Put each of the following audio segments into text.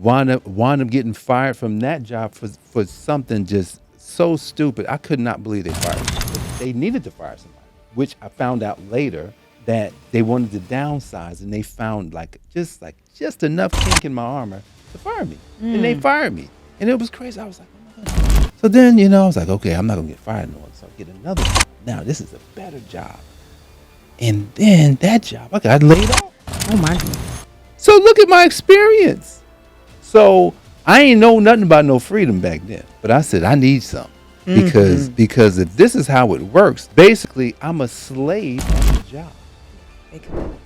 Wound up getting fired from that job for something just so stupid. I could not believe they fired me. They needed to fire somebody, which I found out later that they wanted to downsize, and they found just enough kink in my armor to fire me, and they fired me, and it was crazy. I was like, oh my God. So then, I was like, okay, I'm not gonna get fired no more. So I get another job. Now this is a better job, and then that job I got laid off. Oh my goodness. So look at my experience. So I ain't know nothing about no freedom back then, but I said I need some because if this is how it works, basically I'm a slave of the job.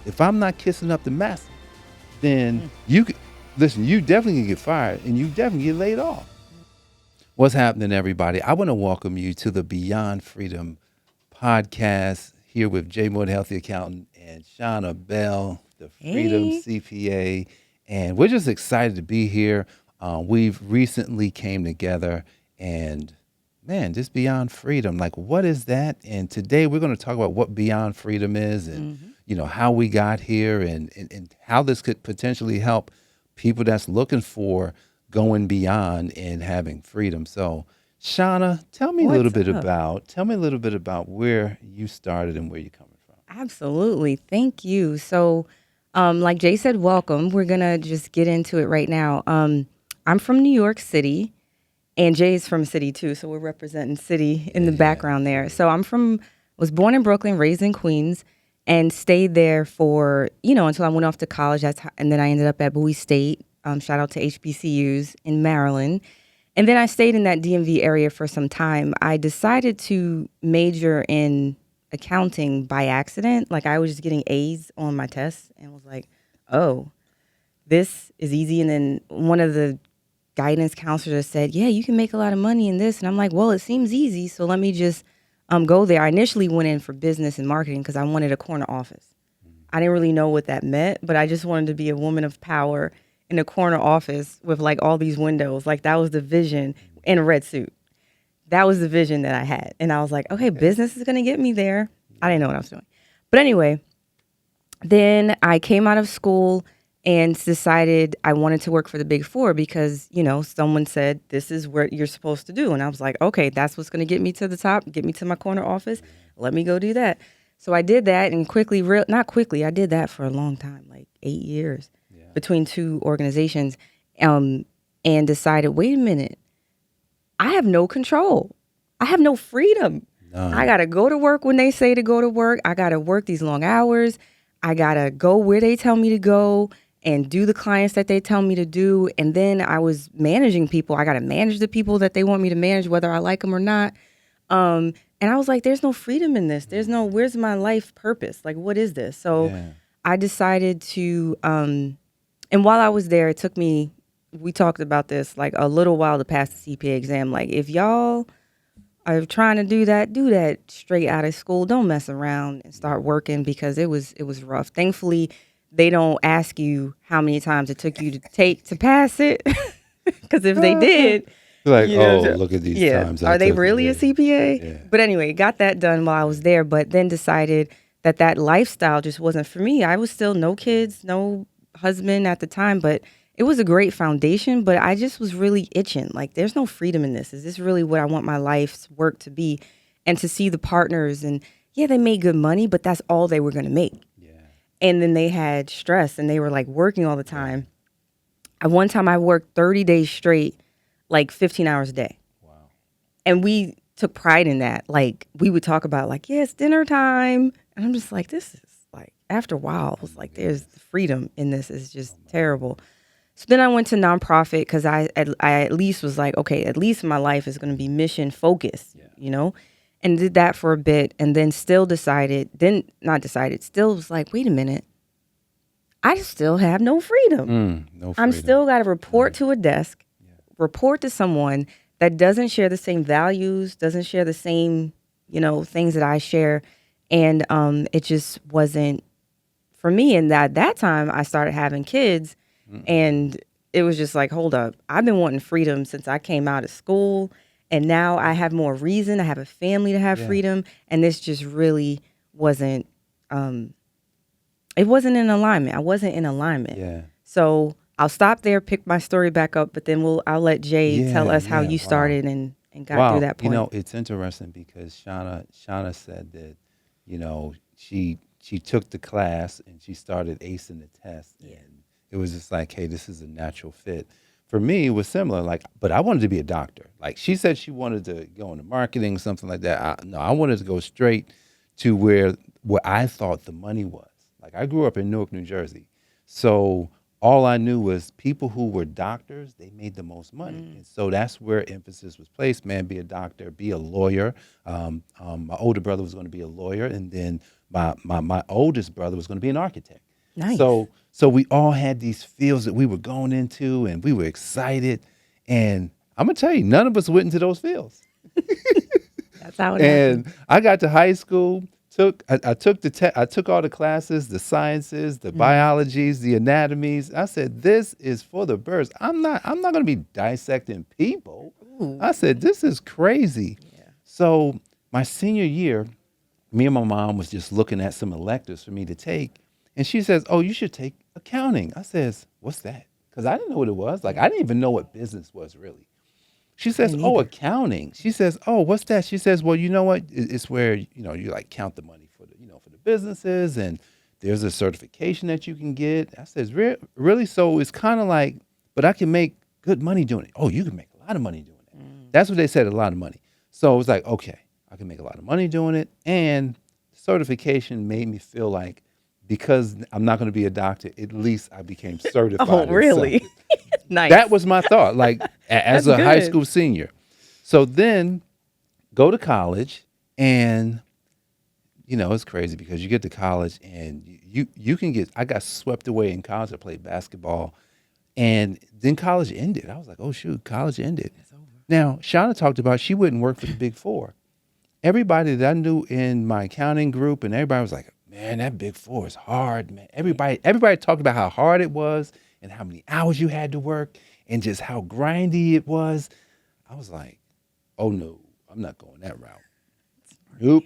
If I'm not kissing up the master, then listen. You definitely can get fired, and you definitely get laid off. What's happening, everybody? I want to welcome you to the Beyond Freedom podcast here with Jay Moore, the Healthy Accountant, and Shona Bell, the Freedom CPA. And we're just excited to be here. We've recently came together and, man, just Beyond Freedom. Like, what is that? And today we're going to talk about what Beyond Freedom is and, how we got here and how this could potentially help people that's looking for going beyond and having freedom. So, Shona, tell me a little bit about where you started and where you're coming from. Absolutely. Thank you. So, like Jay said, welcome. We're going to just get into it right now. I'm from New York City, and Jay's from city too. So we're representing city in the background there. So was born in Brooklyn, raised in Queens, and stayed there for, until I went off to college. And then I ended up at Bowie State. Shout out to HBCUs in Maryland. And then I stayed in that DMV area for some time. I decided to major in accounting by accident. Like, I was just getting A's on my tests and was like, oh, this is easy. And then one of the guidance counselors said, yeah, you can make a lot of money in this. And I'm like, well, it seems easy, so let me just go there. I initially went in for business and marketing because I wanted a corner office. I didn't really know what that meant, but I just wanted to be a woman of power in a corner office with like all these windows. Like, that was the vision, in a red suit. That was the vision that I had. And I was like, okay, business is going to get me there. I didn't know what I was doing. But anyway, then I came out of school and decided I wanted to work for the Big Four because, someone said, this is what you're supposed to do. And I was like, okay, that's what's going to get me to the top, get me to my corner office. Let me go do that. So I did that and I did that for a long time, like 8 years between two organizations, and decided, wait a minute, I have no control. I have no freedom. I got to go to work when they say to go to work. I got to work these long hours. I got to go where they tell me to go and do the clients that they tell me to do. And then I was managing people. I got to manage the people that they want me to manage, whether I like them or not. And I was like, there's no freedom in this. Where's my life purpose? Like, what is this? So I decided to, and while I was there, it took me, we talked about this, like a little while to pass the CPA exam. Like, if y'all are trying to do that straight out of school. Don't mess around and start working, because it was rough. Thankfully, they don't ask you how many times it took you to pass it, because if they did, like, look at these times. Are they really a CPA? Yeah. But anyway, got that done while I was there, but then decided that lifestyle just wasn't for me. I was still no kids, no husband at the time, but it was a great foundation, but I just was really itching. Like, there's no freedom in this. Is this really what I want my life's work to be? And to see the partners, and they made good money, but that's all they were going to make. Yeah. And then they had stress, and they were like working all the time. At one time I worked 30 days straight, like 15 hours a day. Wow. And we took pride in that. Like, we would talk about like, it's dinner time. And I'm just like, this is like, after a while, I was like, there's freedom in this. It's just terrible. So then I went to nonprofit because I at least was like, okay, at least my life is going to be mission focused, and did that for a bit, and then still was like, wait a minute, I still have no freedom. No freedom. I'm still got to report to a desk, report to someone that doesn't share the same values, doesn't share the same, things that I share, and it just wasn't for me. And that time I started having kids. And it was just like, hold up, I've been wanting freedom since I came out of school, and now I have more reason. I have a family to have freedom, and this just really wasn't. It wasn't in alignment. I wasn't in alignment. Yeah. So I'll stop there, pick my story back up, but then I'll let Jay tell Yeah, us how yeah. you Wow. started and got through Wow. that point. It's interesting because Shauna said that, she took the class and she started acing the test, Yeah. and it was just like, hey, this is a natural fit. For me, it was similar, like, but I wanted to be a doctor. Like she said she wanted to go into marketing, something like that. No, I wanted to go straight to where I thought the money was. Like I grew up in Newark, New Jersey. So all I knew was people who were doctors, they made the most money. And so that's where emphasis was placed. Man, be a doctor, be a lawyer. My older brother was going to be a lawyer, and then my oldest brother was going to be an architect. Nice. So we all had these fields that we were going into, and we were excited. And I'm gonna tell you, none of us went into those fields. That's how it happens. And I got to high school, I took I took all the classes, the sciences, the biologies, the anatomies. I said, this is for the birds. I'm not gonna be dissecting people. Ooh. I said, this is crazy. Yeah. So my senior year, me and my mom was just looking at some electives for me to take, and she says, oh, you should take accounting. I says, what's that? Because I didn't know what it was. Like Yeah. I didn't even know what business was really. She I says, didn't "Oh, either. accounting." She says, "Oh, what's that?" She says, "Well, you know what? It's where you like count the money for the businesses, and there's a certification that you can get." I says, "Really?" So it's kind of like, but I can make good money doing it. Oh, you can make a lot of money doing it. That's what they said, a lot of money. So it was like, okay, I can make a lot of money doing it, and certification made me feel like because I'm not going to be a doctor, at least I became Oh, certified in really? something. That Nice. was my thought, like as That's a high good. school senior. So then go to college, and it's crazy because you get to college and you can get. I got swept away in college. I played basketball, and then college ended. I was like, oh shoot, college ended. It's over. Now Shauna talked about she wouldn't work for the Big Four. Everybody that I knew in my accounting group, and everybody was like, man, that Big Four is hard, man. Yeah. Everybody talked about how hard it was and how many hours you had to work and just how grindy it was. I was like, oh no, I'm not going that route. Nope.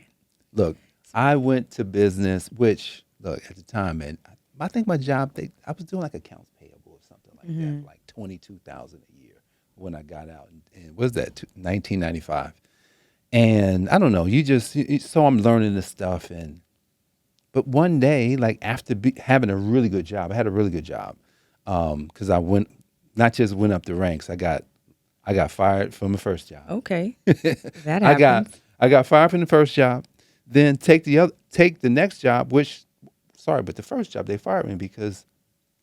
Look, I went to business, which look at the time, man. I think my job, I was doing like accounts payable or something like that, like 22,000 a year when I got out. And what was that? 1995. And I don't know. So I'm learning this stuff, but one day, like after having a really good job, I had a really good job, because I went, not just went up the ranks. I got fired from the first job. Okay. That I got happens. I got fired from the first job, then take the next job, which sorry, but the first job they fired me because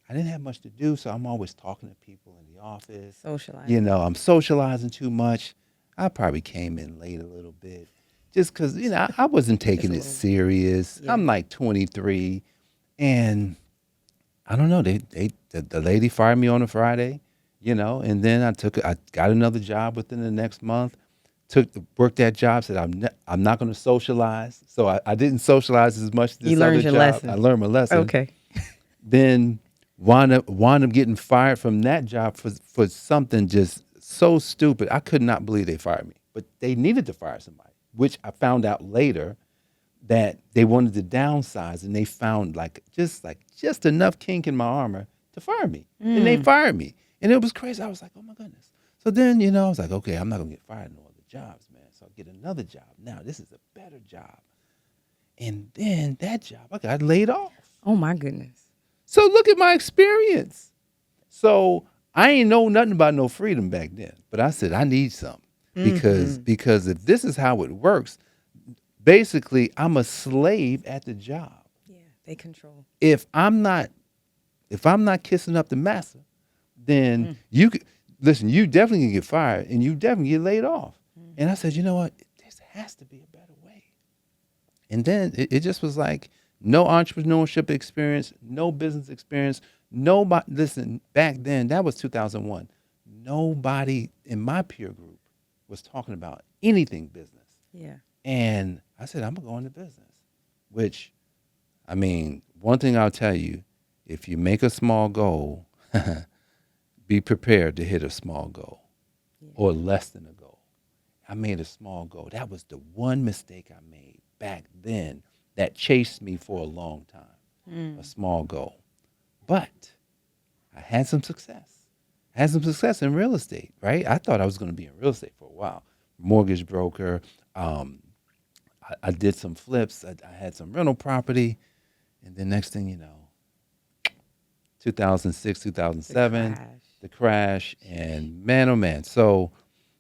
I didn't have much to do, so I'm always talking to people in the office. Socializing. I'm socializing too much. I probably came in late a little bit, just because I wasn't Just taking a it little. serious. Yeah. I'm like 23, and I don't know. The lady fired me on a Friday, and then I got another job within the next month. Worked that job. Said I'm not going to socialize. So I didn't socialize as much You this learned other your job. I lesson. learned my lesson. Okay. Then wound up getting fired from that job for something just so stupid. I could not believe they fired me. But they needed to fire somebody, which I found out later that they wanted to downsize, and they found like just enough kink in my armor to fire me. And they fired me. And it was crazy. I was like, oh my goodness. So then, I was like, okay, I'm not gonna get fired in no other jobs, man. So I get another job. Now this is a better job. And then that job, I got laid off. Oh my goodness. So look at my experience. So I ain't know nothing about no freedom back then. But I said I need some. Because if this is how it works, basically I'm a slave at the job. Yeah. They control. If I'm not kissing up the master, then you could listen, you definitely can get fired and you definitely get laid off. And I said, you know what? This has to be a better way. And then it just was like no entrepreneurship experience, no business experience. Nobody, listen, back then, that was 2001. Nobody in my peer group was talking about anything business. Yeah. And I said, I'm going to go into business, which, I mean, one thing I'll tell you, if you make a small goal, be prepared to hit a small goal Yeah. or less than a goal. I made a small goal. That was the one mistake I made back then that chased me for a long time, a small goal. But I had some success. I had some success in real estate, right? I thought I was going to be in real estate for a while. Mortgage broker. Um, I did some flips. I had some rental property. And then next thing you know, 2006, The 2007, crash. the crash. And man, oh man. So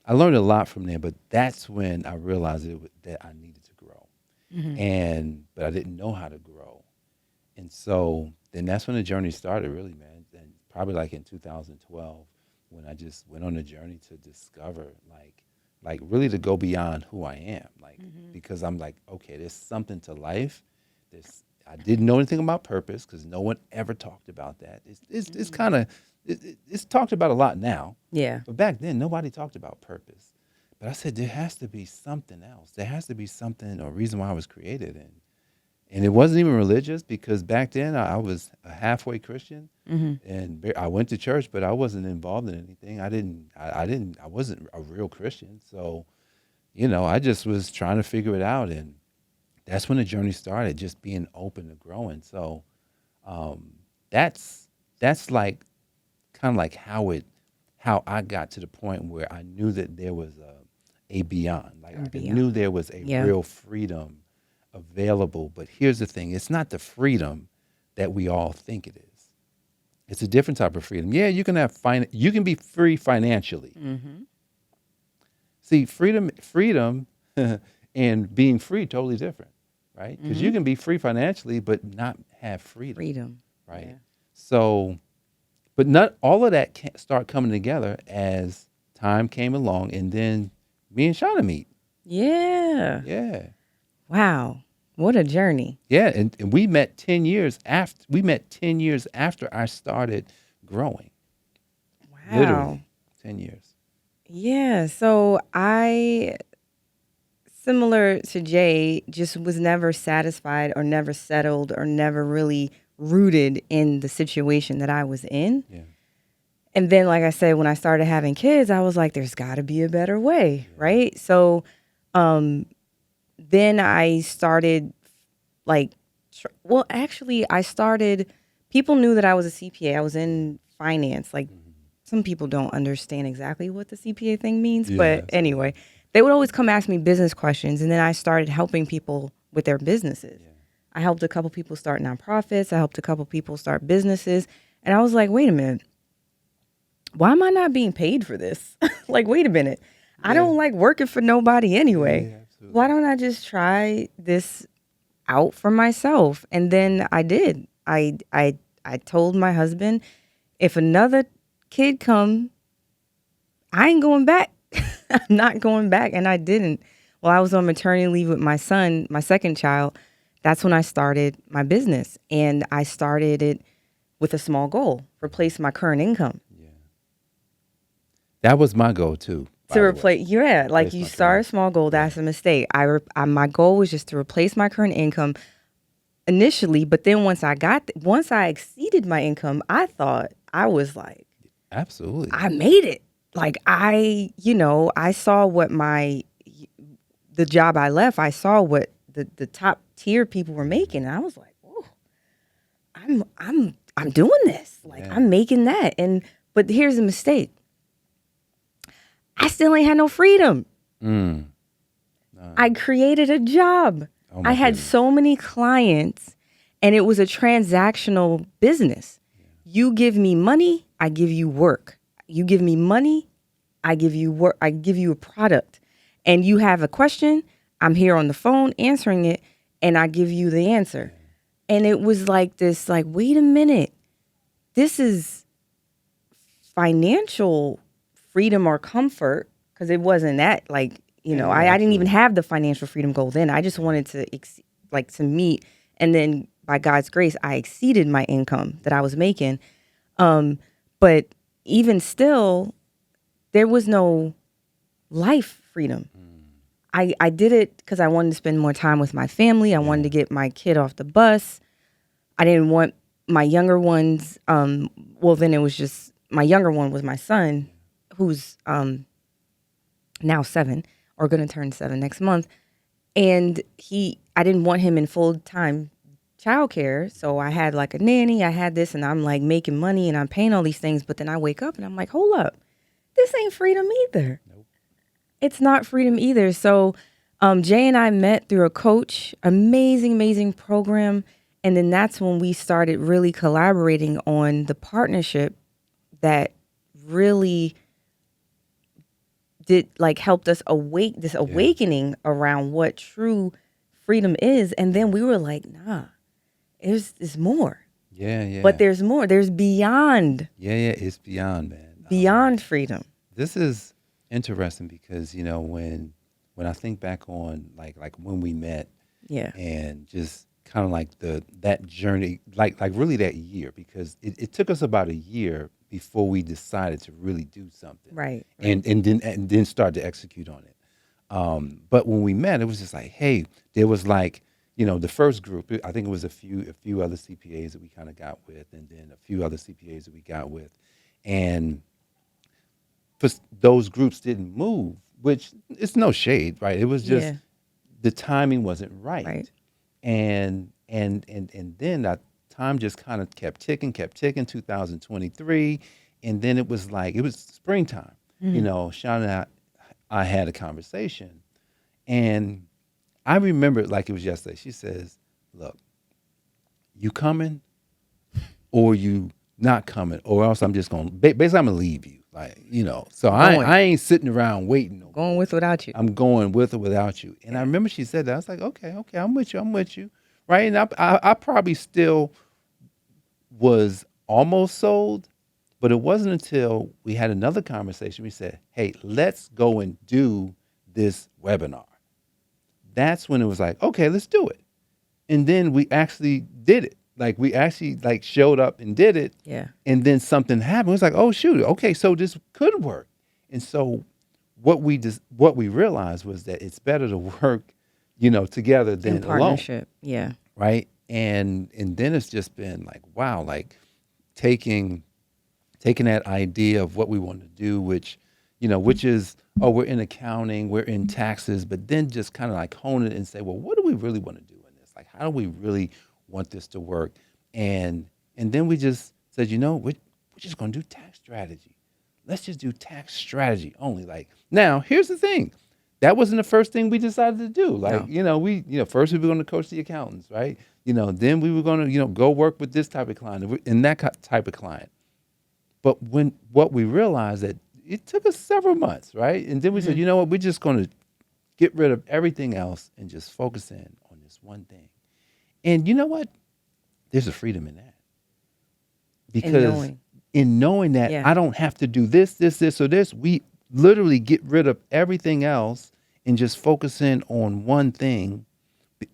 I learned a lot from there, but that's when I realized that I needed to grow. But I didn't know how to grow. And so then that's when the journey started, really, man. And probably like in 2012, when I just went on a journey to discover, like really to go beyond who I am, like because I'm like, okay, there's something to life. I didn't know anything about purpose because no one ever talked about that. It's kind of it's talked about a lot now, Yeah. but back then nobody talked about purpose. But I said there has to be something else. There has to be something or reason why I was created, and it wasn't even religious because back then I was a halfway Christian, and I went to church, but I wasn't involved in anything. I wasn't a real Christian. So, I just was trying to figure it out, and that's when the journey started, just being open to growing. So, um, that's like kind of like how I got to the point where I knew that there was a beyond. Like I knew Beyond. there was a Yeah. real freedom available. But here's the thing: it's not the freedom that we all think it is. It's a different type of freedom. Yeah, you can you can be free financially. See, freedom, and being free totally different, right? Because you can be free financially but not have freedom, Freedom. right? Yeah. So, but not all of that can start coming together as time came along, and then me and Shauna meet. Yeah. Yeah, Wow. What a journey. yeah, and we met 10 years after. We met 10 years after I started growing. Wow. Literally, 10 years. Yeah. So I, similar to Jay, just was never satisfied or never settled or never really rooted in the situation that I was in. Yeah, And then, like I said, when I started having kids, I was like, there's got to be a better way. Right. So then I started like, well, actually, I started, people knew that I was a CPA. I was in finance. Like, some people don't understand exactly what the CPA thing means. yeah, But absolutely. anyway, they would always come ask me business questions. And then I started helping people with their businesses. I helped a couple people start nonprofits. I helped a couple people start businesses. And I was like, wait a minute, why am I not being paid for this? Like, wait a minute. I Yeah, don't like working for nobody anyway. yeah, Why absolutely. don't I just try this out for myself? And then I did. I told my husband, if another kid come, I ain't going back. I'm not going back. And I didn't. While I was on maternity leave with my son, my second child, that's when I started my business. And I started it with a small goal, replace my current income. Yeah, that was my goal too. To By the way, replace, yeah, like replace you my start a current. small goal, Yeah, that's a mistake. My goal was just to replace my current income initially, but then once I exceeded my income, I thought I was like, absolutely. I made it. Like I saw what the job I left, I saw what the top tier people were making, and I was like, oh, I'm doing this. Like Yeah. I'm making that. And but here's the mistake. I still ain't had no freedom. Mm. I created a job. Oh I my had goodness. so many clients, and it was a transactional business. You give me money, I give you work. You give me money, I give you work. I give you a product. And you have a question, I'm here on the phone answering it, and I give you the answer. And it was like this, like, wait a minute. This is financial freedom or comfort, because it wasn't that, like, Yeah, yeah, I didn't even absolutely. have the financial freedom goal then. I just wanted to to meet, and then by God's grace I exceeded my income that I was making. But even still, there was no life freedom. I did it because I wanted to spend more time with my family. I wanted Yeah. to get my kid off the bus. I didn't want my younger ones. Well, then it was just my younger one was my son, who's now 7 or going to turn 7 next month. And I didn't want him in full time childcare. So I had like a nanny, I had this, and I'm like making money and I'm paying all these things. But then I wake up and I'm like, hold up, this ain't freedom either. Nope. It's not freedom either. So Jay and I met through a coach, amazing, amazing program. And then that's when we started really collaborating on the partnership that really did like helped us awakening around what true freedom is. And then we were like, nah, there's more. Yeah, yeah. But there's more. There's beyond yeah, it's beyond, man. beyond freedom. This is interesting because when I think back on like when we met, Yeah. and just kind of like that journey, like really that year, because it took us about a year before we decided to really do something, Right. and then start to execute on it. But when we met, it was just like, hey, there was like, the first group. I think it was a few other CPAs that we kind of got with, and then a few other CPAs that we got with, and those groups didn't move, which it's no shade, right? It was just Yeah. the timing wasn't right, Right. and then that time just kind of kept ticking, 2023, and then it was like it was springtime. Shauna and I had a conversation, and I remember it like it was yesterday. She says, "Look, you coming or you not coming, or else I'm just gonna basically I'm gonna leave you." Like, so Going. I ain't sitting around waiting no Going more. with without you. I'm going with or without you. And I remember she said that. I was like, okay, I'm with you. Right. And I probably still was almost sold, but it wasn't until we had another conversation. We said, hey, let's go and do this webinar. That's when it was like, okay, let's do it. And then we actually did it. Like we actually like showed up and did it. Yeah. And then something happened. It was like, oh shoot, okay, so this could work. And so what we realized was that it's better to work, together than In alone. partnership. Yeah. Right. And then it's just been like, wow, like taking that idea of what we want to do, which is, oh, we're in accounting, we're in taxes, but then just kind of like hone it and say, well, what do we really want to do in this? Like, how do we really want this to work? And then we just said, we're just going to do tax strategy. Let's just do tax strategy only. Like, now, here's the thing. That wasn't the first thing we decided to do. Like, No. First we were going to coach the accountants, right? Then we were going to, go work with this type of client and that type of client. But what we realized that it took us several months, right? And then we said, you know what, we're just going to get rid of everything else and just focus in on this one thing. And you know what? There's a freedom in that. Because in knowing that Yeah. I don't have to do this, or this, we literally get rid of everything else and just focus in on one thing.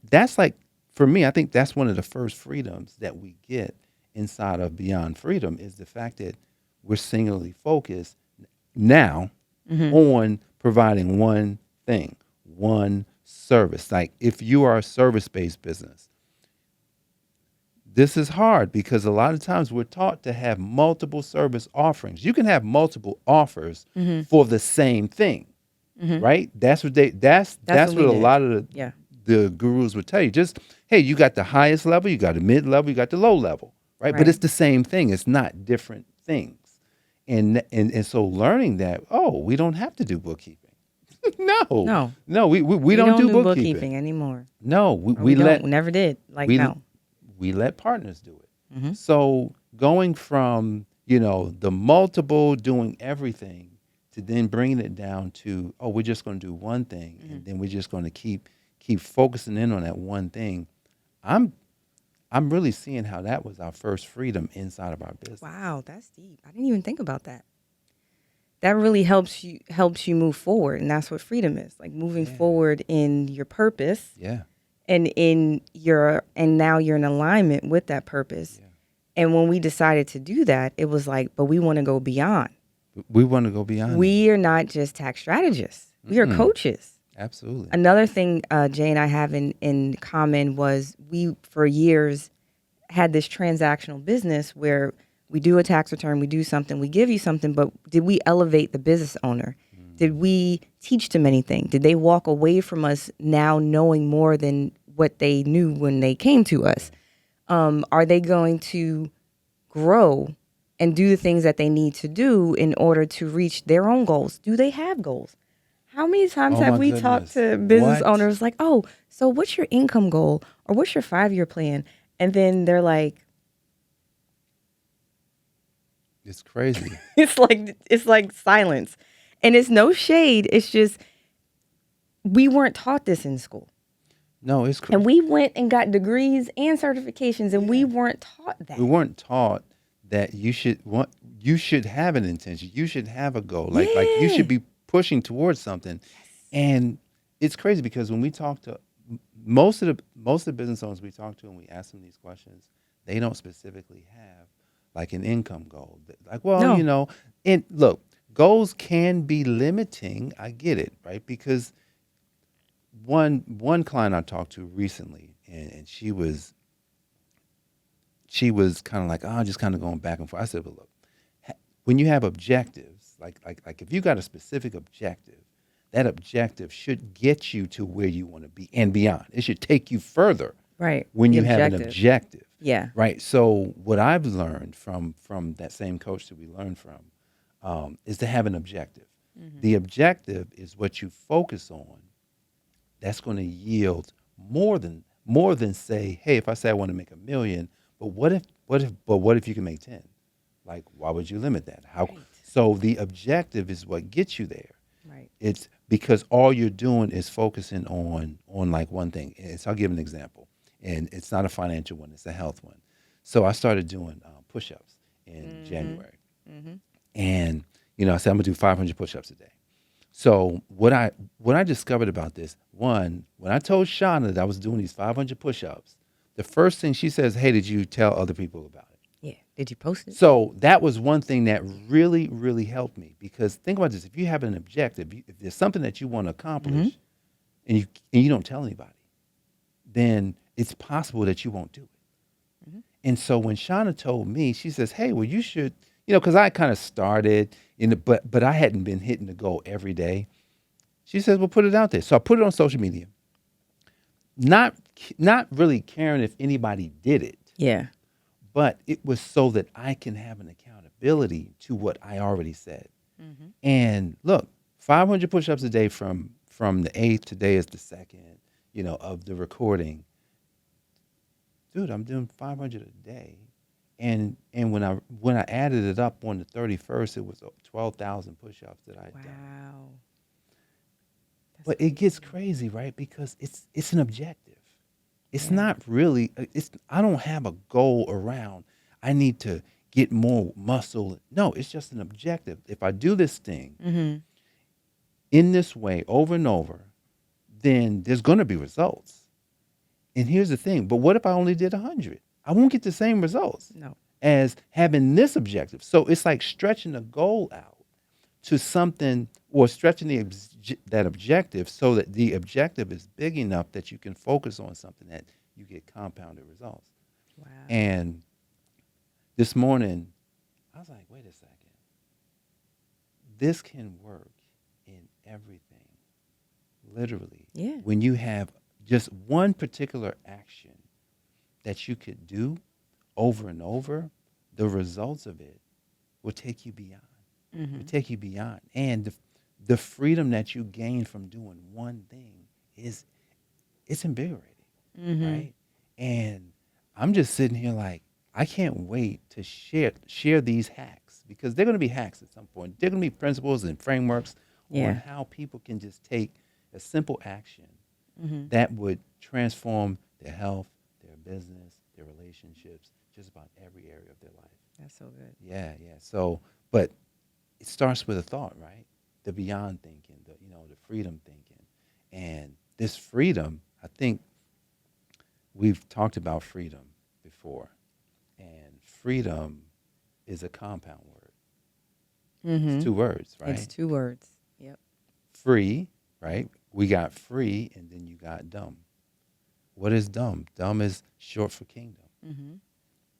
That's like, for me, I think that's one of the first freedoms that we get inside of Beyond Freedom is the fact that we're singularly focused now on providing one thing, one service. Like if you are a service-based business, this is hard because a lot of times we're taught to have multiple service offerings. You can have multiple offers for the same thing, right? That's what that's what a lot of the gurus would tell you. Just, hey, you got the highest level, you got the mid level, you got the low level, right? But it's the same thing. It's not different things. And so learning that, oh, we don't have to do bookkeeping. No, we don't do bookkeeping anymore. No, we never did. We let partners do it. So going from, the multiple doing everything to then bringing it down to, oh, we're just going to do one thing. And then we're just going to keep focusing in on that one thing. I'm really seeing how that was our first freedom inside of our business. Wow, that's deep. I didn't even think about that. That really helps you move forward, and that's what freedom is. Like moving forward in your purpose. Yeah. And now you're in alignment with that purpose. Yeah. And when we decided to do that, it was like, but we want to go beyond. We want to go beyond. We are not just tax strategists. We are coaches. Absolutely. Another thing Jay and I have in common was we, for years, had this transactional business where we do a tax return, we do something, we give you something, but did we elevate the business owner? Did we teach them anything? Did they walk away from us now knowing more than what they knew when they came to us? Are they going to grow and do the things that they need to do in order to reach their own goals? Do they have goals? How many times Oh have my we talked goodness. to business What? owners like, oh, so what's your income goal or what's your 5-year plan? And then they're like, It's crazy. it's like silence. And it's no shade. It's just we weren't taught this in school. No, it's And we went and got degrees and certifications and we yeah. weren't taught We that. weren't taught that you should have an intention. You should have a goal. Like you Yeah. should be pushing towards something. And it's crazy because when we talk to most of the business owners we talk to and we ask them these questions, they don't specifically have like an income goal. Like, well, No. and look, goals can be limiting. I get it, right? Because one client I talked to recently, and she was kind of like, oh, just kind of going back and forth. I said, but look, when you have objectives, like if you got a specific objective, that objective should get you to where you want to be and beyond. It should take you further Right. when The you have an objective. objective, Yeah. right? So what I've learned from that same coach that we learned from is to have an objective. The objective is what you focus on. That's going to yield more than say, hey, if I say I want to make 1 million, but what if you can make 10? Like, why would you limit that? How? Right. So the objective is what gets you there. Right. It's because all you're doing is focusing on like one thing. And so I'll give an example, and it's not a financial one; it's a health one. So I started doing push-ups in January, and I said I'm gonna do 500 push-ups a day. So what I discovered about this, one, when I told Shauna that I was doing these 500 push-ups, the first thing she says, "Hey, did you tell other people about it?" Yeah. Did you post it? So that was one thing that really, really helped me because think about this: if you have an objective, if there's something that you want to accomplish, and you don't tell anybody, then it's possible that you won't do it. And so when Shauna told me, she says, "Hey, well, you should," because I kind of started but I hadn't been hitting the goal every day. She says, "Well, put it out there." So I put it on social media, not not really caring if anybody did it, Yeah. but it was so that I can have an accountability to what I already said. And look, 500 push-ups a day from the 8th, today is the 2nd, of the recording. Dude, I'm doing 500 a day. And when I added it up on the 31st, it was 12,000 push-ups that I had done. Wow. But it gets crazy, right? Because it's an objective. It's Yeah. not really. I don't have a goal around. I need to get more muscle. No, it's just an objective. If I do this thing in this way over and over, then there's going to be results. And here's the thing. But what if I only did 100? I won't get the same results No. as having this objective. So it's like stretching the goal out to something or stretching that objective so that the objective is big enough that you can focus on something that you get compounded results. Wow. And this morning, I was like, wait a second. This can work in everything, literally. Yeah. When you have just one particular action that you could do over and over, the results of it will take you beyond. Will take you beyond. And the freedom that you gain from doing one thing it's invigorating, right? And I'm just sitting here like, I can't wait to share these hacks because they're going to be hacks at some point. They're going to be principles and frameworks on Yeah. how people can just take a simple action that would transform their health, their business, their relationships, just about every area of their life. That's so good. Yeah, yeah. So, but it starts with a thought, right? The beyond thinking, the freedom thinking. And this freedom, I think we've talked about freedom before. And freedom is a compound word. It's two words, right? It's 2 words. Yep. Free, right? We got free, and then you got dumb. What is dumb? Dumb is short for kingdom.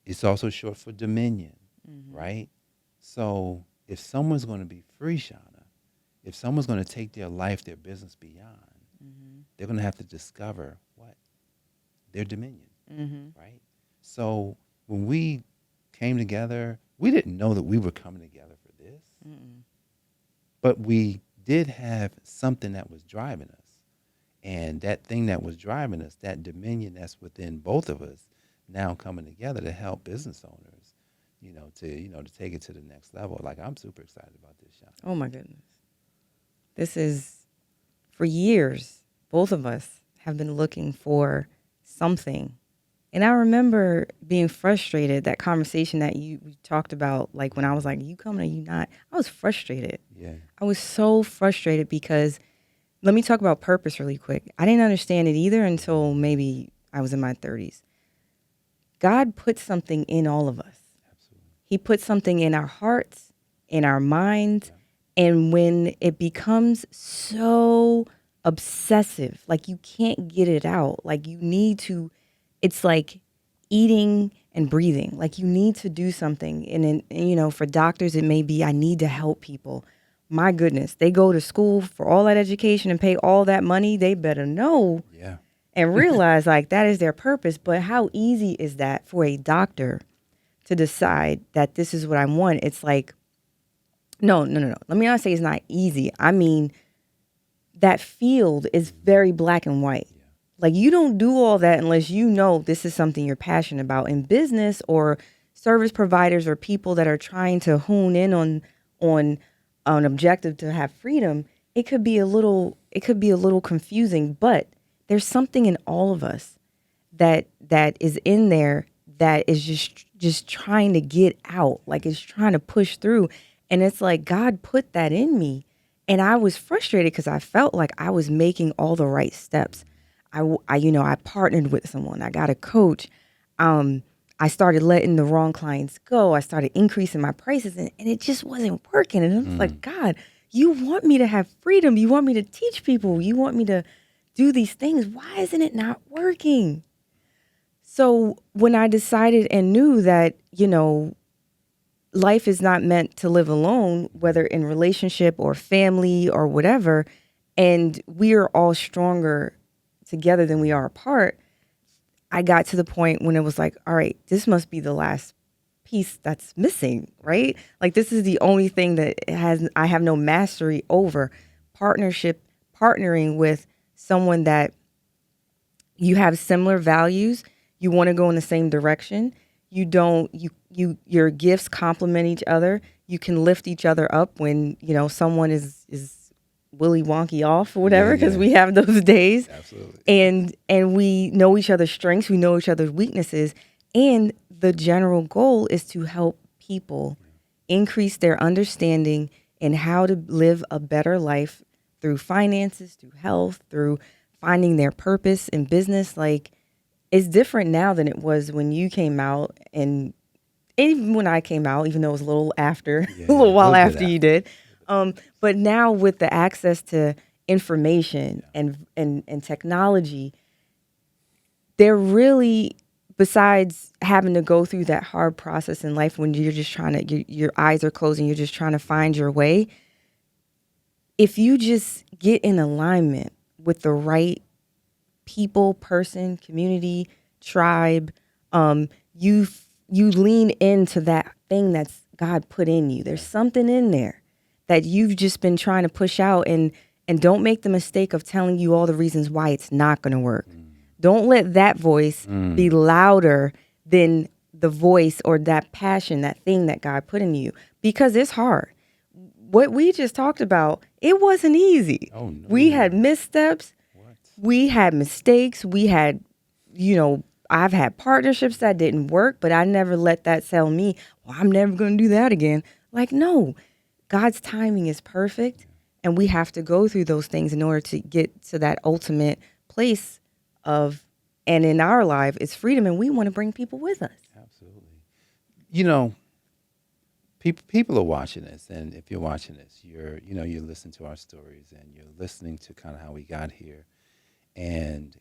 It's also short for dominion, right? So if someone's going to be free, Shauna, if someone's going to take their life, their business beyond, they're going to have to discover what? Their dominion, right? So when we came together, we didn't know that we were coming together for this, but we did have something that was driving us. And that thing that was driving us, that dominion that's within both of us, now coming together to help business owners, to take it to the next level. Like, I'm super excited about this, Sean. Oh my goodness. This is, for years, both of us have been looking for something. And I remember being frustrated, that conversation that you talked about, like when I was like, you coming or you not? I was frustrated. Yeah. I was so frustrated because, let me talk about purpose really quick. I didn't understand it either until maybe I was in my 30s. God put something in all of us. Absolutely. He put something in our hearts, in our minds. And when it becomes so obsessive, like you can't get it out, like you need to, it's like eating and breathing. Like you need to do something. And for doctors, it may be, I need to help people. My goodness, they go to school for all that education and pay all that money. They better know Yeah. and realize like that is their purpose. But how easy is that for a doctor to decide that this is what I want? It's like, no. Let me not say it's not easy. I mean, that field is very black and white. Yeah. Like you don't do all that unless you know this is something you're passionate about. In business or service providers or people that are trying to hone in on an objective to have freedom, it could be a little confusing, but there's something in all of us that is in there that is just trying to get out, like it's trying to push through. And it's like God put that in me. And I was frustrated because I felt like I was making all the right steps. I partnered with someone. I got a coach. I started letting the wrong clients go. I started increasing my prices, and it just wasn't working. And I was like, God, you want me to have freedom. You want me to teach people. You want me to do these things. Why isn't it not working? So when I decided and knew that, life is not meant to live alone, whether in relationship or family or whatever, and we are all stronger together than we are apart, I got to the point when it was like, all right, this must be the last piece that's missing, right? Like this is the only thing that I have no mastery over. Partnering with someone that you have similar values, you want to go in the same direction. You don't your gifts complement each other. You can lift each other up when, someone is willy wonky off or whatever, because we have those days. Absolutely. And we know each other's strengths, we know each other's weaknesses, and the general goal is to help people increase their understanding in how to live a better life through finances, through health, through finding their purpose in business. Like, it's different now than it was when you came out, and even when I came out, even though it was a little after, a little while after you did. But now with the access to information and technology, they're really, besides having to go through that hard process in life when you're just trying to, your eyes are closed and you're just trying to find your way, if you just get in alignment with the right people, person, community, tribe, you lean into that thing that's God put in you. There's something in there that you've just been trying to push out, and don't make the mistake of telling you all the reasons why it's not going to work. Don't let that voice be louder than the voice or that passion, that thing that God put in you, because it's hard. What we just talked about, it wasn't easy. Oh, no. We had missteps. We had mistakes. We had, I've had partnerships that didn't work, but I never let that tell me, well, I'm never going to do that again. Like, no, God's timing is perfect. And we have to go through those things in order to get to that ultimate place of, and in our life, it's freedom. And we want to bring people with us. Absolutely. People are watching this, and if you're watching this, you're listening to our stories, and you're listening to kind of how we got here. And,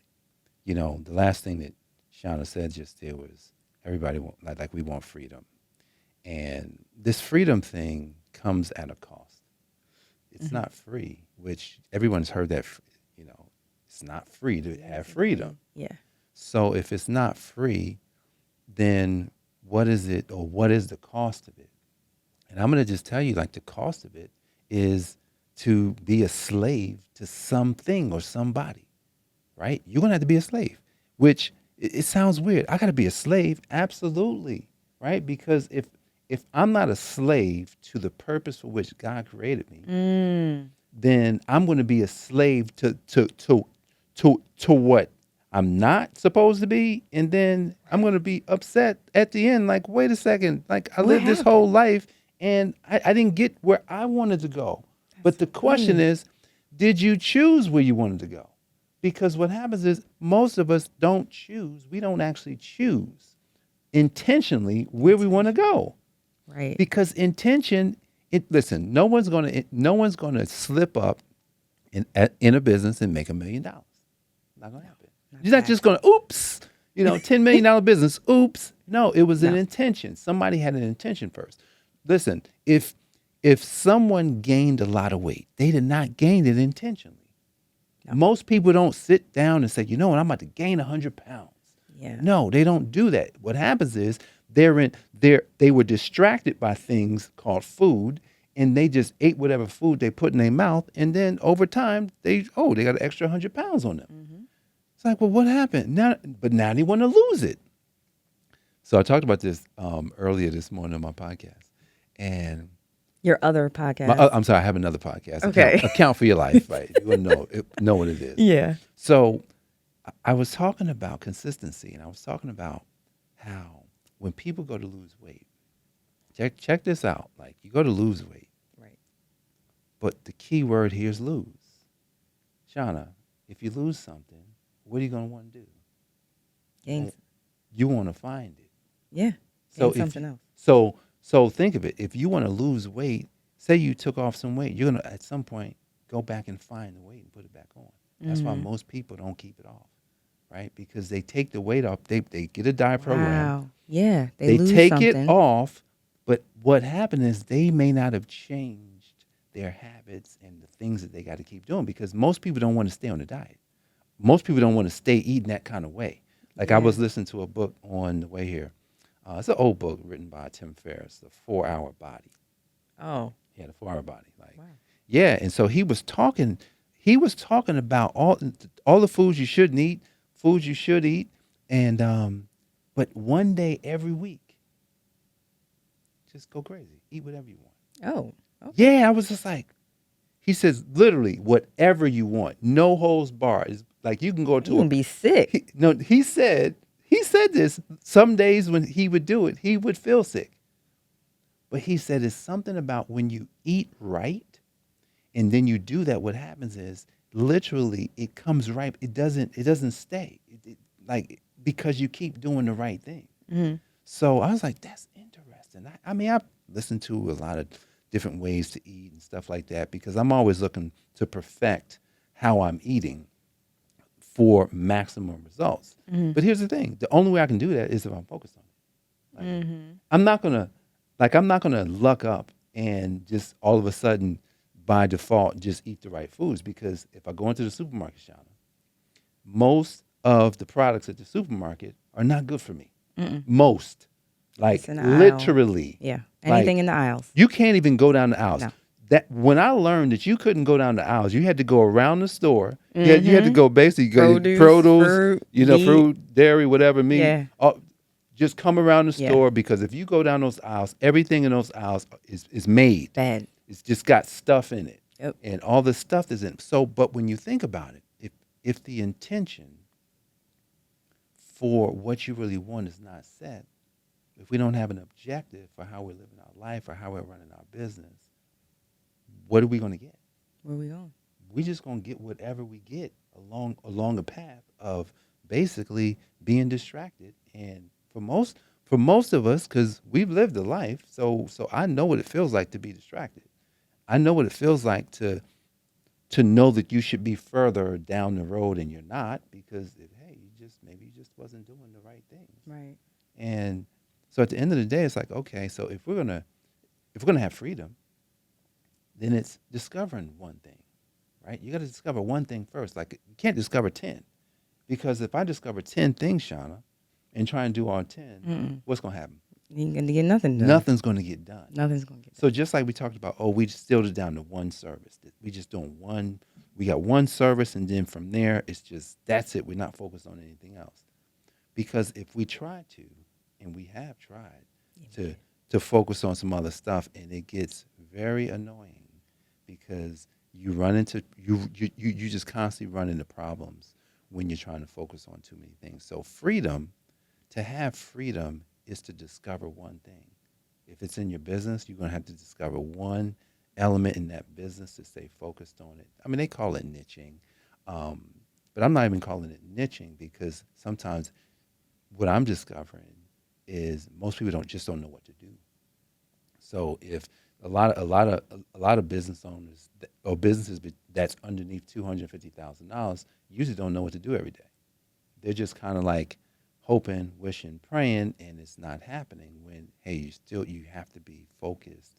the last thing that Shona said just there was everybody like we want freedom. And this freedom thing comes at a cost. It's not free, which everyone's heard that, it's not free to have freedom. Yeah. So if it's not free, then what is it, or what is the cost of it? And I'm going to just tell you, like, the cost of it is to be a slave to something or somebody, right? You're going to have to be a slave, which it sounds weird. I got to be a slave? Absolutely, right? Because if I'm not a slave to the purpose for which God created me, then I'm going to be a slave to what I'm not supposed to be, and then I'm going to be upset at the end. Like, wait a second, like I What lived this whole happened? life and I didn't get where I wanted to go. But That's the question right. is, did you choose where you wanted to go? Because what happens is most of us don't choose. We don't actually choose intentionally where we want to Intention. go, Right. because intention. Listen, no one's gonna slip up in a business and make $1 million. Not gonna No, happen. not You're not that. just gonna oops, $10 million business. Oops. No, it was an No. intention. Somebody had an intention first. Listen, if someone gained a lot of weight, they did not gain it intentionally. No. Most people don't sit down and say, you know what, I'm about to gain 100 pounds. Yeah. No, they don't do that. What happens is they were distracted by things called food, and they just ate whatever food they put in their mouth, and then over time they got an extra 100 pounds on them. Mm-hmm. It's like, well, what happened now? But now they want to lose it. So I talked about this earlier this morning on my podcast, and Your other podcast. I'm sorry, I have another podcast. Okay. Account for your life, right? You want to know what it is. Yeah. So I was talking about consistency, and I was talking about how when people go to lose weight, check this out. Like, you go to lose weight, Right. but the key word here is lose. Shauna, if you lose something, what are you going to want to do? Gain. Right? You want to find it. Yeah. So Gain something else. so think of it. If you want to lose weight, say you took off some weight, you're gonna at some point go back and find the weight and put it back on. That's why Mm-hmm. most people don't keep it off, right? Because they take the weight off. They get a diet program. Wow. Yeah. They They lose take it something. off, but what happened is they may not have changed their habits and the things that they got to keep doing, because most people don't want to stay on the diet. Most people don't want to stay eating that kind of way. Like, I Yeah. was listening to a book on the way here. It's an old book written by Tim Ferriss, The 4 Hour Body. Oh. Yeah, The 4 Hour Body. Like, Wow. yeah, and so he was talking. He was talking about all the foods you shouldn't eat, foods you should eat, and but one day every week, just go crazy, eat whatever you want. Oh. Okay. Yeah, I was just like, he says literally whatever you want, no holds barred. It's like you can go You to a gonna be sick. no. He said this. Some days when he would do it, he would feel sick. But he said it's something about when you eat right and then you do that. What happens is literally it comes right. It doesn't stay. Like, because you keep doing the right thing. Mm-hmm. So I was like, that's interesting. I mean, I've listened to a lot of different ways to eat and stuff like that, because I'm always looking to perfect how I'm eating for maximum results. Mm-hmm. But here's the thing: the only way I can do that is if I'm focused on it. Like, Mm-hmm. I'm not gonna luck up and just all of a sudden by default just eat the right foods, because if I go into the supermarket, Shauna, most of the products at the supermarket are not good for me. Mm-mm. Most, It's like, in the aisle. literally, Yeah. like, Anything in the aisles. you can't even go down the aisles. No. That when I learned that you couldn't go down the aisles, you had to go around the store. Yeah, you had to Mm-hmm. go basically go Produce, produce, fruit, meat. fruit, dairy, whatever, meat. Yeah. Just come around the Yeah. store, because if you go down those aisles, everything in those aisles is made. Bad. It's just got stuff in it, Yep. and all the stuff is in it. So, but when you think about it, if the intention for what you really want is not set, if we don't have an objective for how we're living our life or how we're running our business, what are we going to get? Where we going? We just going to get whatever we get along a path of basically being distracted. And for most of us, because we've lived a life, so I know what it feels like to be distracted. I know what it feels like to know that you should be further down the road and you're not, because maybe you just wasn't doing the right things. Right. And so at the end of the day, it's like, okay, so if we're gonna have freedom, then it's discovering one thing, right? You got to discover one thing first. Like, you can't discover 10, because if I discover 10 things, Shauna, and try and do all 10, what's going to happen? You ain't gonna get nothing done. Nothing's going to get done. Nothing's gonna get done. So just like we talked about, we distilled it down to one service. We just doing one. We got one service, and then from there, it's just that's it. We're not focused on anything else. Because if we try to, and we have tried to focus on some other stuff, and it gets very annoying because you run into you just constantly run into problems when you're trying to focus on too many things. So freedom, to have freedom, is to discover one thing. If it's in your business, you're going to have to discover one element in that business to stay focused on it. I mean, they call it niching, but I'm not even calling it niching because sometimes what I'm discovering is most people don't know what to do. So if a lot of business owners or businesses that's underneath $250,000 usually don't know what to do every day. They're just kind of like hoping, wishing, praying, and it's not happening. When hey, you have to be focused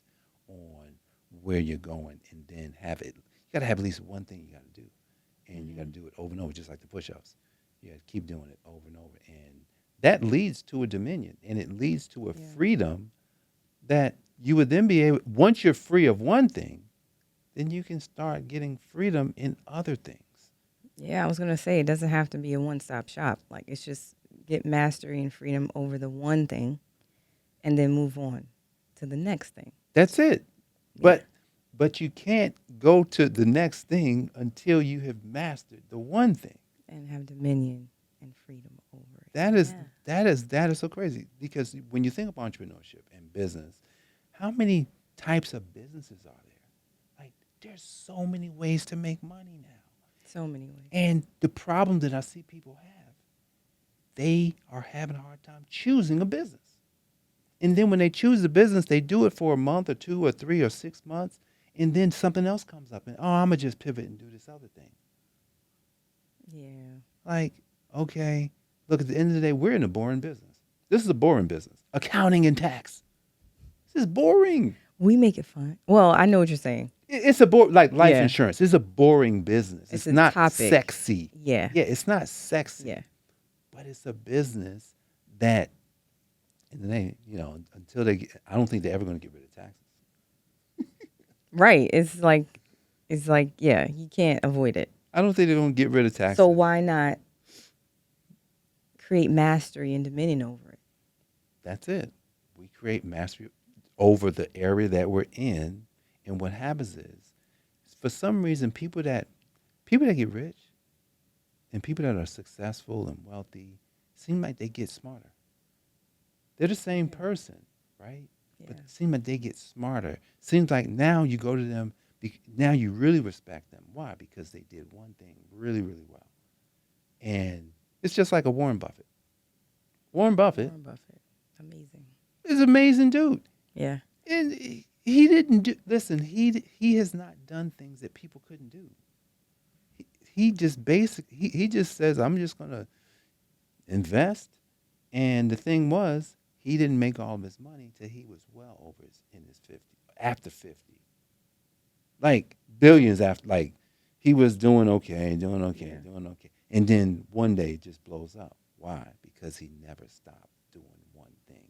on where you're going, and then have it. You got to have at least one thing you got to do, and you got to do it over and over, just like the push-ups. You got to keep doing it over and over, and that leads to a dominion, and it leads to a freedom that you would then be able. Once you're free of one thing, then you can start getting freedom in other things. Yeah, I was gonna say it doesn't have to be a one-stop shop. Like it's just get mastery and freedom over the one thing, and then move on to the next thing. That's it. Yeah. But you can't go to the next thing until you have mastered the one thing. And have dominion and freedom over it. That is so crazy because when you think of entrepreneurship and business, how many types of businesses are there? Like there's so many ways to make money now. So many ways. And the problem that I see people have, they are having a hard time choosing a business. And then when they choose a business, they do it for a month or 2 or 3 or 6 months, and then something else comes up, and I'm gonna just pivot and do this other thing. Yeah. Like, okay, look, at the end of the day, we're in a boring business. This is a boring business. Accounting and tax. This is boring. We make it fun. Well, I know what you're saying. It's a like life insurance. It's a boring business. It's not topic. Sexy. Yeah. Yeah, it's not sexy. Yeah. But it's a business that, and they, until they get, I don't think they're ever going to get rid of taxes. Right. It's like, yeah, you can't avoid it. I don't think they're going to get rid of taxes. So why not create mastery and dominion over it? That's it. We create mastery over the area that we're in, and what happens is, for some reason, people that get rich and people that are successful and wealthy seem like they get smarter. They're the same person, right? Yeah. But it seems like they get smarter. Seems like now you go to them, now you really respect them. Why? Because they did one thing really, really well. And it's just like a Warren Buffett. Warren Buffett. Amazing. Is an amazing dude. Yeah. And he didn't do, listen, he has not done things that people couldn't do. He just he just says, I'm just going to invest. And the thing was, he didn't make all of his money till he was well over in his 50s, after 50. Like billions after, like he was doing okay. And then one day it just blows up. Why? Because he never stopped doing one thing.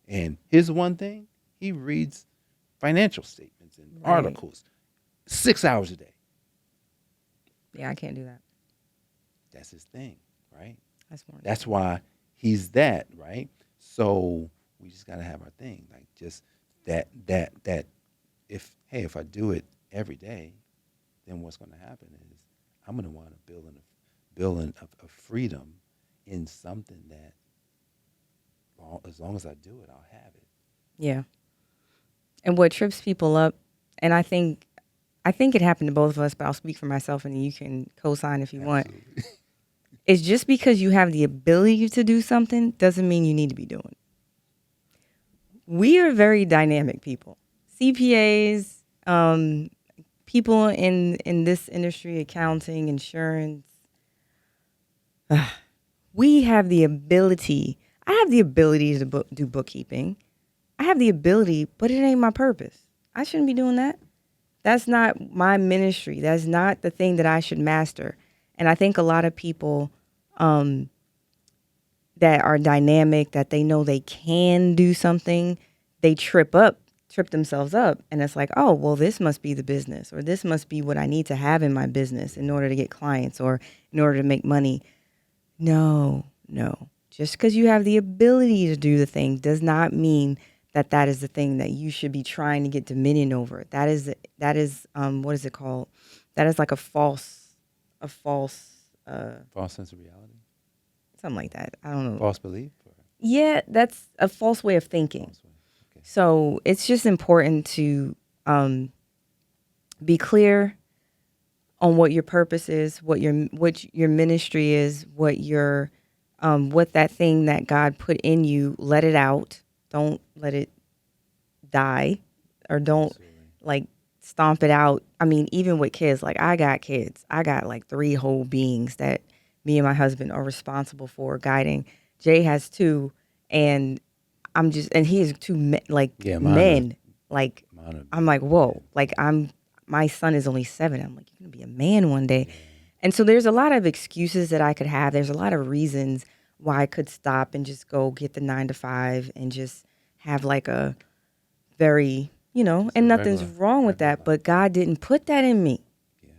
And his one thing, he reads financial statements and articles 6 hours a day. Yeah, I can't do that. That's his thing, right? That's why he's that, right? So we just got to have our thing. Like just that if I do it every day, then what's going to happen is I'm going to want to build a freedom in something that as long as I do it, I'll have it. Yeah. And what trips people up, and I think it happened to both of us, but I'll speak for myself and you can co-sign if you want. It's just because you have the ability to do something doesn't mean you need to be doing it. We are very dynamic people. CPAs, people in this industry, accounting, insurance. We have the ability. I have the ability to do bookkeeping. I have the ability, but it ain't my purpose. I shouldn't be doing that. That's not my ministry. That's not the thing that I should master. And I think a lot of people that are dynamic, that they know they can do something, they trip themselves up. And it's like, oh, well, this must be the business, or this must be what I need to have in my business in order to get clients or in order to make money. No, no. Just because you have the ability to do the thing does not mean that that is the thing that you should be trying to get dominion over. That is what is it called? That is like a false, False sense of reality, something like that. I don't know. false belief, or Yeah, that's a false way of thinking. false way. Okay. So it's just important to um, be clear on what your purpose is, what your ministry is, what that thing that God put in you. Let it out. Don't let it die, or don't Absolutely. like stomp it out. I mean, even with kids, like I got kids. I got like three whole beings that me and my husband are responsible for guiding. Jay has two, and and he has two like Yeah, men. Like mine are I'm big. like, whoa. Like my son is only 7. I'm like, you're gonna be a man one day. Yeah. And so there's a lot of excuses that I could have. There's a lot of reasons why I could stop and just go get the 9 to 5 and just have like a very, Just a and nothing's regular, wrong with regular that. life. But God didn't put that in me. Yeah.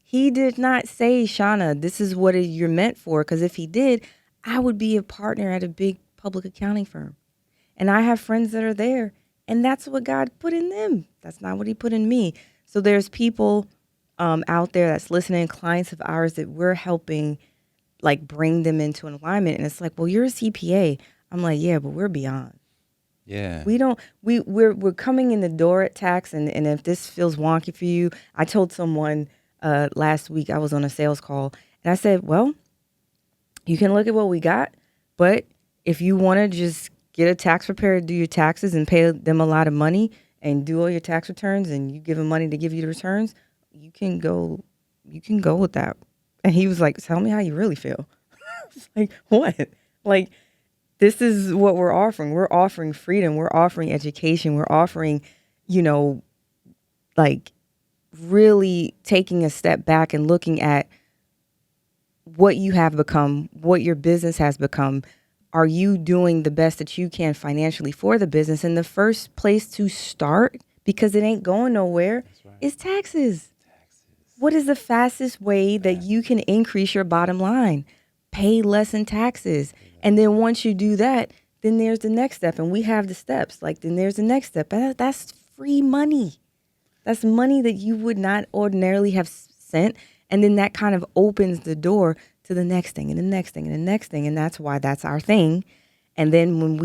He did not say, Shauna, this is what you're meant for. Because if he did, I would be a partner at a big public accounting firm. And I have friends that are there, and that's what God put in them. That's not what he put in me. So there's people out there that's listening, clients of ours that we're helping like bring them into an alignment. And it's like, well, you're a CPA. I'm like, yeah, but we're beyond. Yeah. We don't we're coming in the door at tax, and if this feels wonky for you, I told someone last week, I was on a sales call, and I said, well, you can look at what we got, but if you want to just get a tax preparer to do your taxes and pay them a lot of money and do all your tax returns, and you give them money to give you the returns, you can go with that. And he was like, tell me how you really feel. It's like, what? Like, this is what we're offering. We're offering freedom. We're offering education. We're offering, you know, like really taking a step back and looking at what you have become, what your business has become. Are you doing the best that you can financially for the business? And the first place to start, because it ain't going nowhere, That's right. is taxes. Taxes. What is the fastest way that you can increase your bottom line? Pay less in taxes. And then once you do that, then there's the next step. And we have the steps. Like, then there's the next step. That's free money. That's money that you would not ordinarily have sent. And then that kind of opens the door to the next thing and the next thing and the next thing. And that's why that's our thing. And then when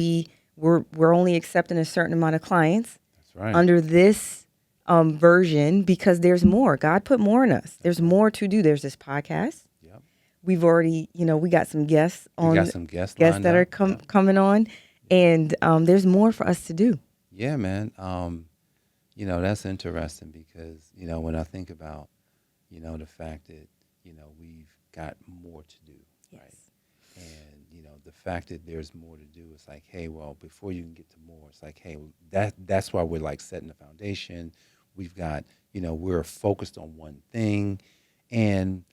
we're only accepting a certain amount of clients That's right. under this version, because there's more. God put more in us. There's more to do. There's this podcast. Yep. We've already, we got some guests We on, got some guests guests lined that are up. Yep. coming on, and there's more for us to do. Yeah, man. That's interesting because, when I think about, the fact that, we've got more to do, Yes. right? And, the fact that there's more to do, it's like, hey, well, before you can get to more, it's like, hey, that's why we're like setting the foundation. We've got, we're focused on one thing. And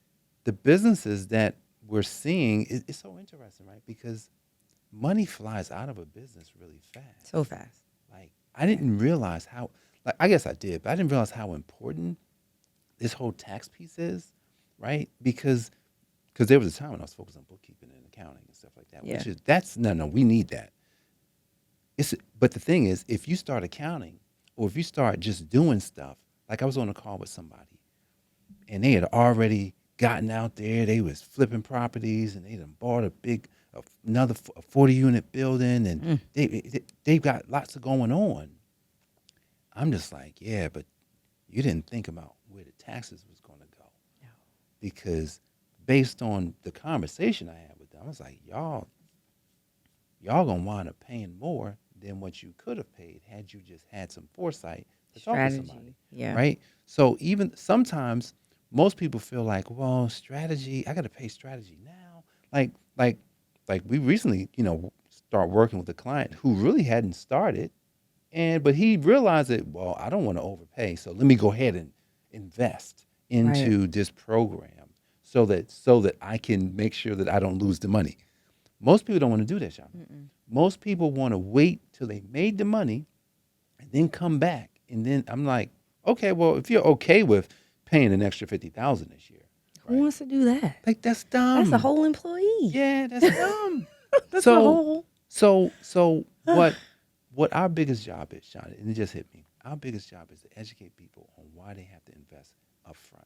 the businesses that we're seeing, it's so interesting, right? Because money flies out of a business really fast. So fast. Like, I didn't realize how, like, I guess I did, but I didn't realize how important this whole tax piece is, right? Because there was a time when I was focused on bookkeeping and accounting and stuff like that, Yeah. which is, that's, no, we need that. But the thing is, if you start accounting or if you start just doing stuff, like I was on a call with somebody and they had already gotten out there, they was flipping properties and they done bought another 40 unit building and they've got lots of going on. I'm just like, yeah, but you didn't think about where the taxes was going to go. No. Because based on the conversation I had with them, I was like, y'all gonna wind up paying more than what you could have paid had you just had some foresight to talk to somebody, Strategy. Yeah. right? So even sometimes most people feel like, well, strategy, I got to pay strategy now. Like we recently, start working with a client who really hadn't started, but he realized that, well, I don't want to overpay, so let me go ahead and invest Right. into this program so that I can make sure that I don't lose the money. Most people don't want to do that, Sean. Most people want to wait till they made the money and then come back. And then I'm like, okay, well, if you're okay with paying an extra 50,000 this year, Who wants to do that? like that's That's a dumb. whole employee. Yeah, that's dumb. That's a So, whole. so what our biggest job is, Sean, and it just hit me. Our biggest job is to educate people on why they have to invest upfront.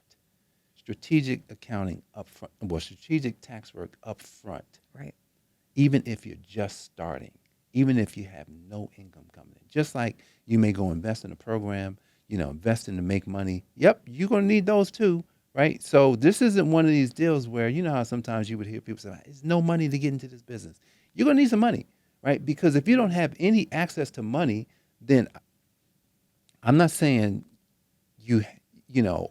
Strategic accounting upfront, well, strategic tax work upfront. Right. Even if you're just starting, even if you have no income coming in. Just like you may go invest in a program, investing to make money. Yep, you're going to need those too, right? So this isn't one of these deals where, you know how sometimes you would hear people say, there's no money to get into this business. You're going to need some money, right? Because if you don't have any access to money, then I'm not saying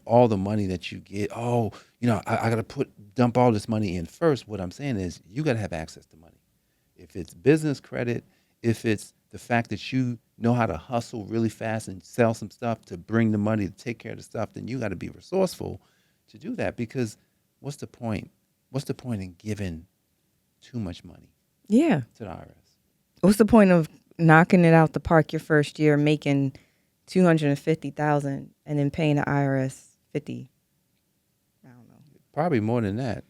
all the money that you get, I got to dump all this money in first. What I'm saying is you got to have access to money. If it's business credit, if it's the fact that you know how to hustle really fast and sell some stuff to bring the money to take care of the stuff, then you got to be resourceful to do that, because what's the point? What's the point in giving too much money Yeah. to the IRS? What's the point of knocking it out the park your first year, making 250,000, and then paying the IRS 50? I don't know. Probably more than that.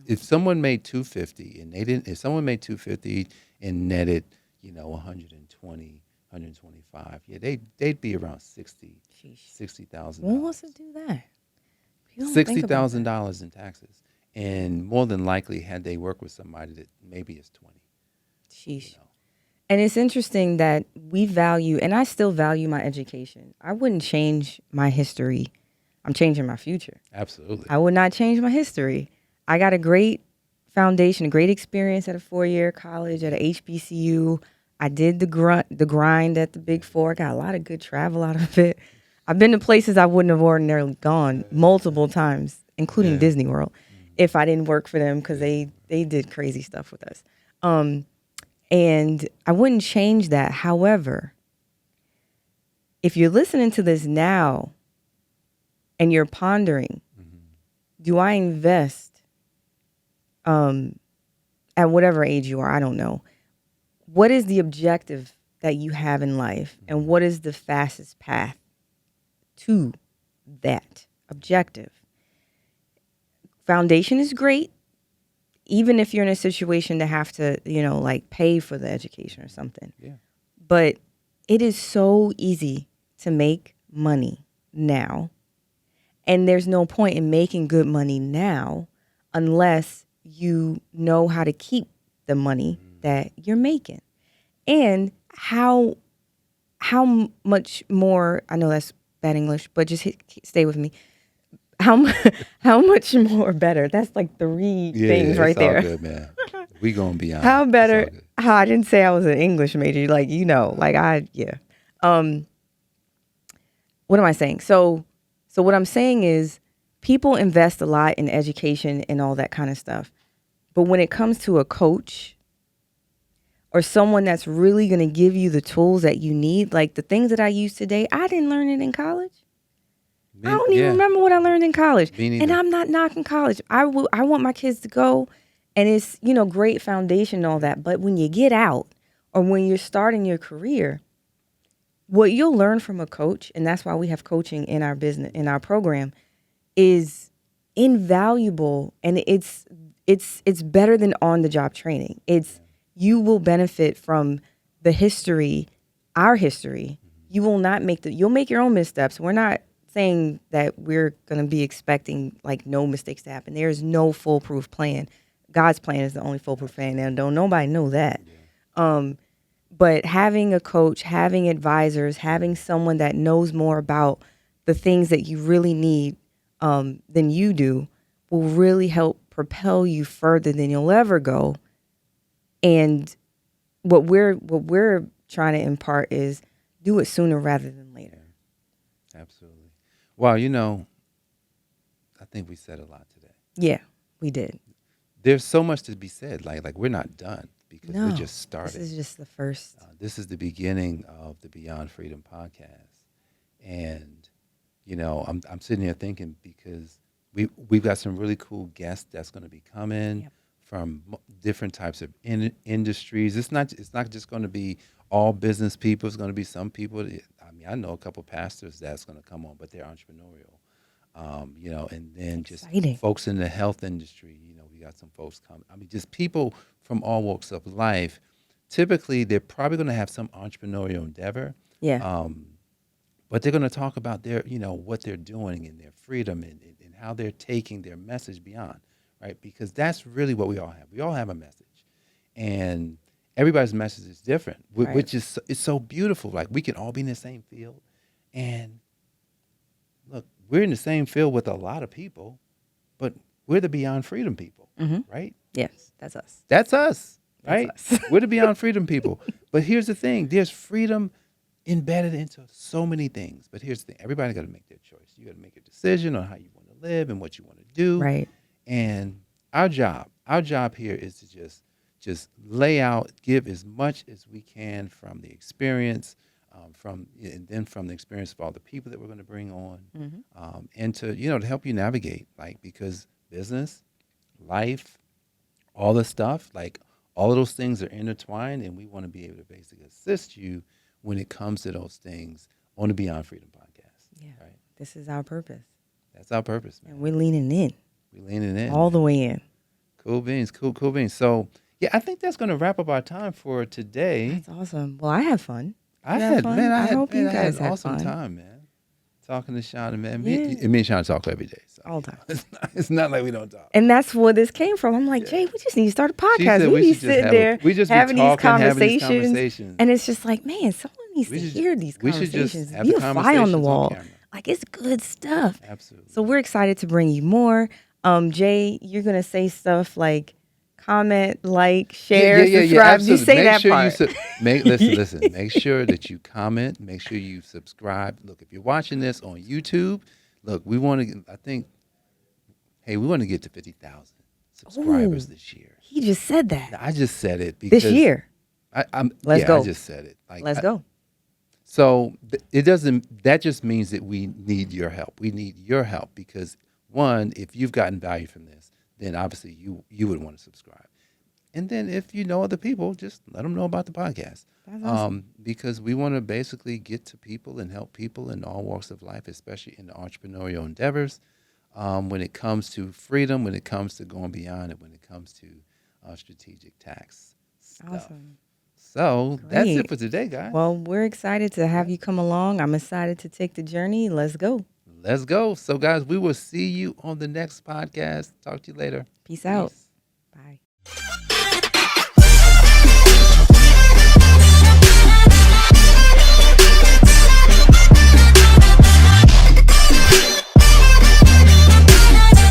If someone made 250 and if someone made 250 and netted, 120, 125, yeah, they'd be around $60,000. Who wants to do that? $60,000 in taxes, and more than likely, had they worked with somebody that maybe is 20. Sheesh. And it's interesting that we value, and I still value my education. I wouldn't change my history. I'm changing my future. Absolutely. I would not change my history. I got a great foundation, a great experience at a 4-year college, at a HBCU. I did the grind at the Big Four. I got a lot of good travel out of it. I've been to places I wouldn't have ordinarily gone multiple times, including Disney World, if I didn't work for them, because they did crazy stuff with us. And I wouldn't change that. However, if you're listening to this now and you're pondering, do I invest at whatever age you are? I don't know. What is the objective that you have in life, and what is the fastest path to that objective? Foundation is great, even if you're in a situation to have to, pay for the education or something. Yeah. But it is so easy to make money now. And there's no point in making good money now unless you know how to keep the money that you're making. And how much more, I know that's bad English, but just stay with me. How much more better? That's like 3 things right there. All good, man. We gonna be honest. How better? How I didn't say I was an English major. What am I saying? So what I'm saying is, people invest a lot in education and all that kind of stuff, but when it comes to a coach or someone that's really going to give you the tools that you need, like the things that I use today, I didn't learn it in college. I don't even remember what I learned in college. And I'm not knocking college. I want my kids to go, and it's, great foundation and all that. But when you get out, or when you're starting your career, what you'll learn from a coach, and that's why we have coaching in our business, in our program, is invaluable. And it's better than on-the-job training. You will benefit from the history, our history. You will not you'll make your own missteps. We're not saying that we're going to be expecting no mistakes to happen. There is no foolproof plan. God's plan is the only foolproof plan, and don't nobody know that. But having a coach, having advisors, having someone that knows more about the things that you really need than you do will really help propel you further than you'll ever go. And what we're trying to impart is do it sooner rather than later. Absolutely. Well, I think we said a lot today. Yeah, we did. There's so much to be said. Like we're not done, because we're just starting. This is just the first. This is the beginning of the Beyond Freedom podcast. And, I'm sitting here thinking, because we've got some really cool guests that's going to be coming. Yep. different types of industries. It's not just going to be all business people. It's going to be some people. I mean, I know a couple pastors that's going to come on, but they're entrepreneurial. And then just Exciting. folks in the health industry. We got some folks coming. I mean, just people from all walks of life. Typically, they're probably going to have some entrepreneurial endeavor. Yeah. But they're going to talk about what they're doing and their freedom and how they're taking their message beyond, right? Because that's really what we all have. We all have a message, and everybody's message is different, Right. which is it's so beautiful. Like we can all be in the same field, and look, we're in the same field with a lot of people, but we're the Beyond Freedom people, right? Yes, that's us. That's us, That's right? us. We're the Beyond Freedom people. But here's the thing: there's freedom embedded into so many things. But here's the thing: everybody got to make their choice. You got to make a decision on how you want to live and what you want to do. Right. And our job here is to just lay out, give as much as we can from the experience, and then from the experience of all the people that we're going to bring on, and to help you navigate, like, because business, life, all this stuff, like all of those things are intertwined, and we want to be able to basically assist you when it comes to those things on the Beyond Freedom podcast. Yeah. Right. This is our purpose. That's our purpose, man. And we're leaning in. We're leaning in. All the way in. Cool beans. Cool beans. So, yeah, I think that's going to wrap up our time for today. That's awesome. Well, I had fun. I had had fun? man, I I had, hope man, you I guys had had awesome fun. time, man. Talking to Shona, man. Yeah. Me and Shona talk every day. So. All the time. It's not like we don't talk. And that's where this came from. I'm like, Jay, we just need to start a She podcast. said We be should just sitting have there we just be having these having these conversations. conversations. And it's just like, man, someone needs We to should- hear these we should just conversations. have Be the a fly on the conversations on wall. camera. Like, it's good stuff. Absolutely. So we're excited to bring you more. Jay, you're going to say stuff like comment, like, share, subscribe. Absolutely. You say make that sure part. listen. Make sure that you comment. Make sure you subscribe. Look, if you're watching this on YouTube, look, we want to. We want to get to 50,000 subscribers Ooh. this year. He just said that. I just said it because This year. Let's go. I just said it. Let's go. So it doesn't. That just means that we need your help. We need your help because one, if you've gotten value from this, then obviously you would want to subscribe. And then if you know other people, just let them know about the podcast. That's awesome. Because we want to basically get to people and help people in all walks of life, especially in the entrepreneurial endeavors. When it comes to freedom, when it comes to going beyond it, when it comes to strategic tax stuff. Awesome. So that's Great. it for today, guys. Well, we're excited to have you come along. I'm excited to take the journey. Let's go. Let's go. So, guys, we will see you on the next podcast. Talk to you later. Peace out. Peace. Bye.